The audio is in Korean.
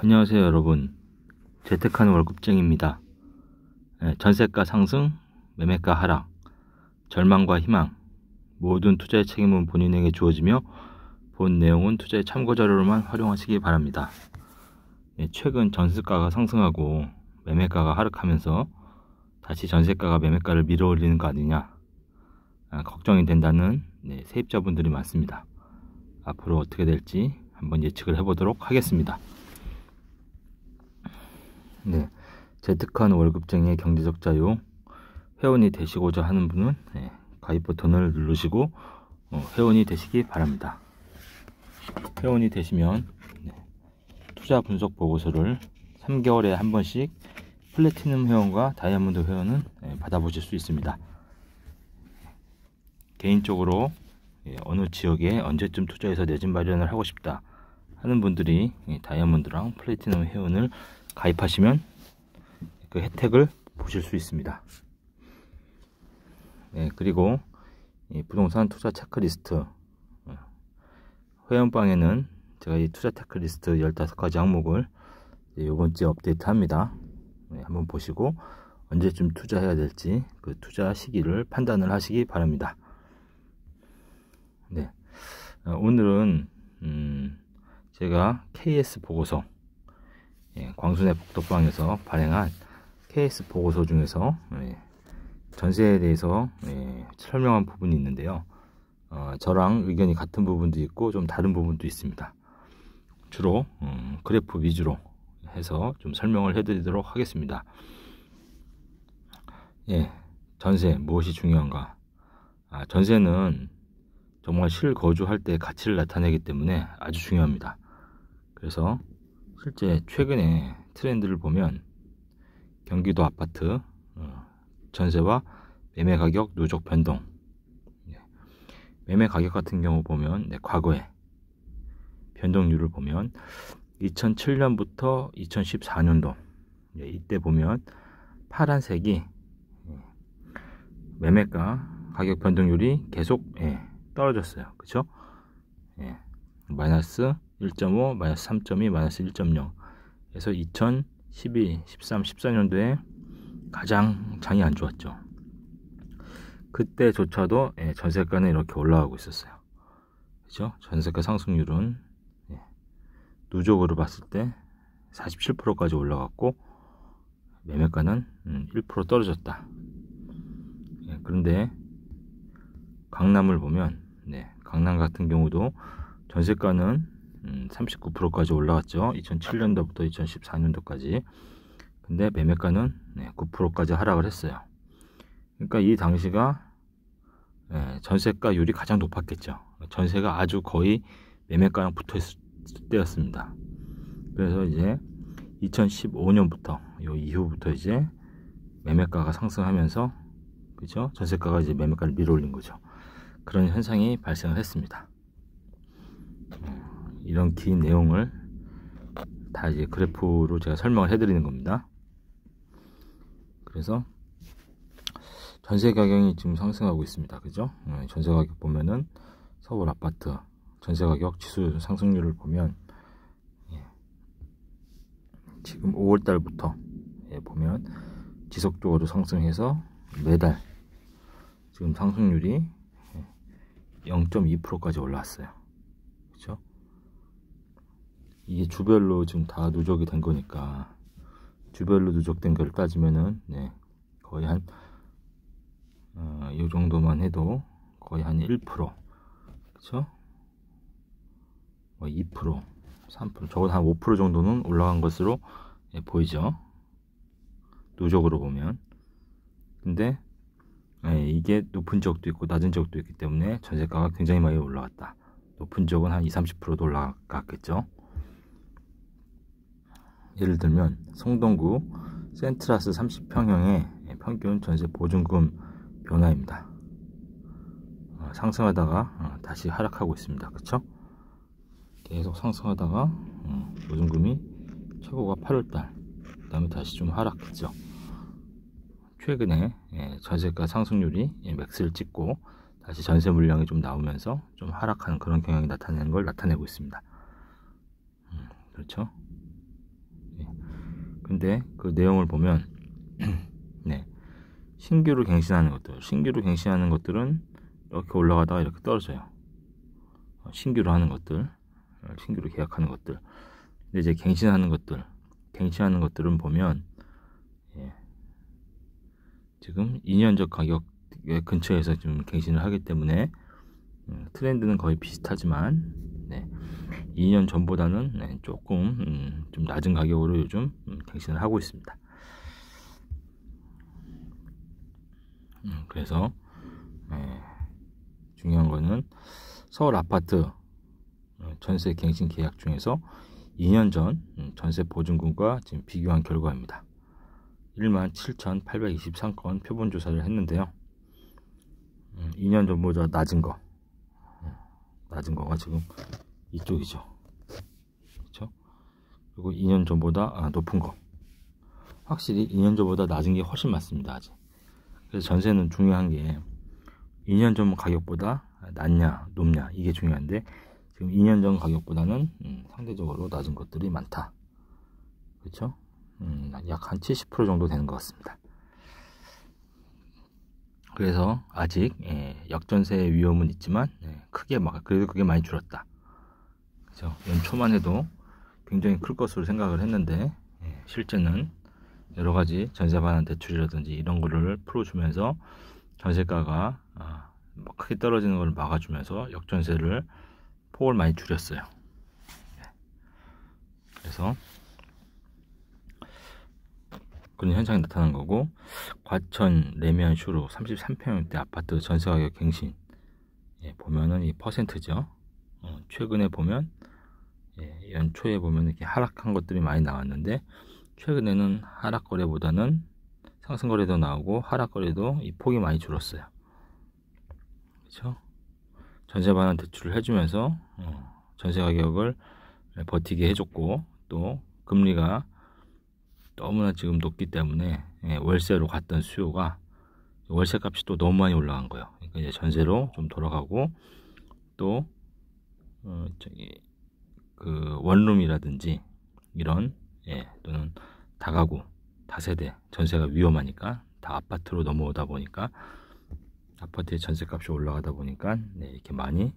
안녕하세요 여러분, 재테크하는 월급쟁이입니다. 전세가 상승, 매매가 하락, 절망과 희망, 모든 투자의 책임은 본인에게 주어지며 본 내용은 투자의 참고자료로만 활용하시기 바랍니다. 최근 전세가가 상승하고 매매가가 하락하면서 다시 전세가가 매매가를 밀어올리는 거 아니냐 걱정이 된다는 세입자분들이 많습니다. 앞으로 어떻게 될지 한번 예측을 해보도록 하겠습니다. 재테크하는 월급쟁이의 경제적 자유 회원이 되시고자 하는 분은 가입 버튼을 누르시고 회원이 되시기 바랍니다. 회원이 되시면 투자 분석 보고서를 3개월에 한 번씩 플래티넘 회원과 다이아몬드 회원은 받아보실 수 있습니다. 개인적으로 어느 지역에 언제쯤 투자해서 내 집 마련을 하고 싶다 하는 분들이 다이아몬드랑 플래티넘 회원을 가입하시면 그 혜택을 보실 수 있습니다. 그리고 이 부동산 투자 체크리스트 회원방에는 제가 이 투자 체크리스트 15가지 항목을 이번주에 업데이트 합니다. 한번 보시고 언제쯤 투자해야 될지 그 투자 시기를 판단을 하시기 바랍니다. 오늘은 제가 KS 보고서 광순의 복덕방에서 발행한 KS 보고서 중에서 전세에 대해서 설명한 부분이 있는데요. 저랑 의견이 같은 부분도 있고 좀 다른 부분도 있습니다. 주로 그래프 위주로 해서 좀 설명을 해드리도록 하겠습니다. 전세 무엇이 중요한가? 전세는 정말 실거주할 때 가치를 나타내기 때문에 아주 중요합니다. 그래서 실제 최근에 트렌드를 보면 경기도 아파트 전세와 매매 가격 누적 변동, 매매 가격 같은 경우 보면 과거에 변동률을 보면 2007년부터 2014년도 이때 보면 파란색이 매매가 가격 변동률이 계속 떨어졌어요. 그쵸? 마이너스 1.5, 마이너스 3.2, 마이너스 1.0 그래서 2012, 13, 14년도에 가장 장이 안 좋았죠. 그때조차도 전세가는 이렇게 올라가고 있었어요. 그죠? 전세가 상승률은 누적으로 봤을 때 47%까지 올라갔고 매매가는 1% 떨어졌다. 그런데 강남을 보면 강남 같은 경우도 전세가는 39%까지 올라갔죠. 2007년도부터 2014년도까지. 근데 매매가는 9%까지 하락을 했어요. 그러니까 이 당시가 전세가율이 가장 높았겠죠. 전세가 아주 거의 매매가랑 붙어 있을 때였습니다. 그래서 이제 2015년부터 이 이후부터 이제 매매가가 상승하면서 그죠? 전세가가 이제 매매가를 밀어올린 거죠. 그런 현상이 발생을 했습니다. 이런 긴 내용을 다 이제 그래프로 제가 설명을 해드리는 겁니다. 그래서 전세 가격이 지금 상승하고 있습니다. 그죠? 전세 가격 보면은 서울 아파트 전세 가격 지수 상승률을 보면 지금 5월 달부터 보면 지속적으로 상승해서 매달 지금 상승률이 0.2%까지 올라왔어요. 그렇죠? 이게 주별로 지금 다 누적이 된 거니까 주별로 누적된 걸 따지면은 거의 한 이 정도만 해도 거의 한 1%, 그렇죠? 2%, 3%, 적어도 한 5% 정도는 올라간 것으로 보이죠. 누적으로 보면. 근데 이게 높은 지역도 있고 낮은 지역도 있기 때문에 전세가가 굉장히 많이 올라갔다. 높은 지역은 한 20-30%도 올라갔겠죠. 예를 들면 성동구 센트라스 30평형의 평균 전세 보증금 변화입니다. 상승하다가 다시 하락하고 있습니다. 그쵸? 계속 상승하다가 보증금이 최고가 8월달 그 다음에 다시 좀 하락했죠. 최근에 전세가 상승률이 맥스를 찍고 다시 전세 물량이 좀 나오면서 좀 하락하는 그런 경향이 나타내는 걸 나타내고 있습니다. 그렇죠? 근데 그 내용을 보면 네, 신규로 갱신하는 것들은 이렇게 올라가다가 이렇게 떨어져요. 신규로 하는 것들, 신규로 계약하는 것들. 근데 이제 갱신하는 것들은 보면 지금 2년적 가격 근처에서 좀 갱신을 하기 때문에 트렌드는 거의 비슷하지만 2년 전보다는 조금 좀 낮은 가격으로 요즘 갱신을 하고 있습니다. 그래서 중요한 거는 서울 아파트 전세 갱신 계약 중에서 2년 전 전세 보증금과 지금 비교한 결과입니다. 17,823건 표본 조사를 했는데요. 2년 전보다 낮은 거가 지금 이쪽이죠. 그렇죠? 그리고 2년 전보다 높은 거. 확실히 2년 전보다 낮은 게 훨씬 많습니다. 아직. 그래서 전세는 중요한 게 2년 전 가격보다 낮냐 높냐 이게 중요한데 지금 2년 전 가격보다는 상대적으로 낮은 것들이 많다. 그렇죠? 약 한 70% 정도 되는 것 같습니다. 그래서 아직 역전세의 위험은 있지만 그래도 그게 많이 줄었다. 그렇죠? 연초만 해도 굉장히 클 것으로 생각을 했는데 실제는 여러 가지 전세 반환 대출이라든지 이런 거를 풀어주면서 전세가가 크게 떨어지는 걸 막아주면서 역전세를 폭을 많이 줄였어요. 그래서 그런 현상이 나타난 거고, 과천 레미안 슈로 33평형대 아파트 전세가격 갱신 보면은 이 퍼센트죠. 최근에 보면 연초에 보면 이렇게 하락한 것들이 많이 나왔는데 최근에는 하락거래보다는 상승거래도 나오고 하락거래도 이 폭이 많이 줄었어요. 그렇죠? 전세 반환 대출을 해주면서 전세 가격을 버티게 해줬고, 또 금리가 너무나 지금 높기 때문에 월세로 갔던 수요가 월세 값이 또 너무 많이 올라간 거예요. 그러니까 이제 전세로 좀 돌아가고, 또 그 원룸이라든지 이런 또는 다가구 다세대 전세가 위험하니까 다 아파트로 넘어오다 보니까 아파트의 전세값이 올라가다 보니까 이렇게 많이